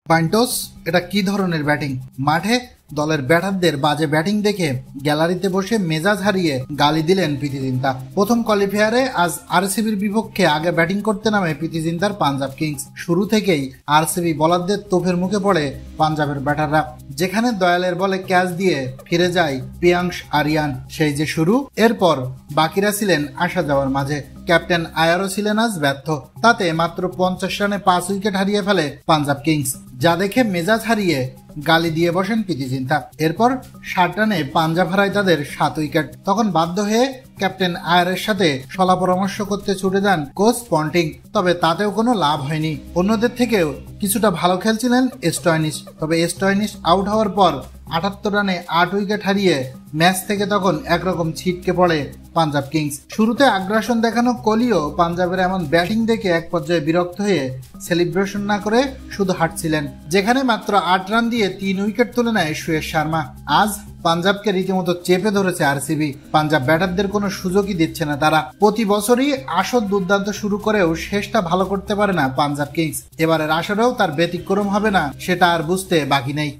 পান্টোস এটা কি ধরনের ব্যাটিং? মাঠে দলের ব্যাটারদের বাজে ব্যাটিং দেখে গ্যালারিতে বসে মেজাজ হারিয়ে গালি দিলেন প্রীতি জিন্তা। প্রথম কোয়ালিফায়ারে আজ আরসিবির বিপক্ষে আগে ব্যাটিং করতে নামে প্রীতি জিন্তার পাঞ্জাব কিংস। শুরু থেকেই আরসিবি বোলারদের তোপের মুখে পড়ে পাঞ্জাবের ব্যাটাররা। যেখানে দয়ালের বলে ক্যাচ দিয়ে ফিরে যায় প্রিয়াংশ আরিয়ান, সেই যে শুরু। এরপর বাকিরা ছিলেন আসা যাওয়ার মাঝে। ক্যাপ্টেন আয়ারও ছিলেন আজ ব্যর্থ। তাতে মাত্র 50 রানে 5 উইকেট হারিয়ে ফেলে পাঞ্জাব কিংস, যা দেখে মেজাজ হারিয়ে গালি দিয়ে বসেন প্রীতি জিন্তা। এরপর 60 রানে পাঞ্জাব হারায় তাদের 7 উইকেট। তখন বাধ্য হয়ে ক্যাপ্টেন আয়ারের সাথে সলা পরামর্শ করতে ছুটে যান কোচ পন্টিং, তবে তাতেও কোনো লাভ হয়নি। অন্যদের থেকেও কিছুটা ভালো খেলছিলেন স্টয়নিস, তবে স্টয়নিস আউট হওয়ার পর 78 রানে 8 উইকেট হারিয়ে ম্যাচ থেকে তখন একরকম ছিটকে পড়ে পাঞ্জাব কিংস। শুরুতে আগ্রাসন দেখানো কোহলিও পাঞ্জাবের এমন ব্যাটিং দেখে এক পর্যায়ে বিরক্ত হয়ে সেলিব্রেশন না করে শুধু হাঁটছিলেন, যেখানে মাত্র 8 রান দিয়ে 3 উইকেট তুলে নেয় সুয়েশ শর্মা। আজ পাঞ্জাবকে রীতিমতো চেপে ধরেছে আরসিবি। পাঞ্জাব ব্যাটারদের কোনো সুযোগই দিচ্ছে না তারা। প্রতি বছরই আসর দুর্দান্ত শুরু করেও শেষটা ভালো করতে পারে না পাঞ্জাব কিংস। এবারের আসরেও তার ব্যতিক্রম হবে না, সেটা আর বুঝতে বাকি নেই।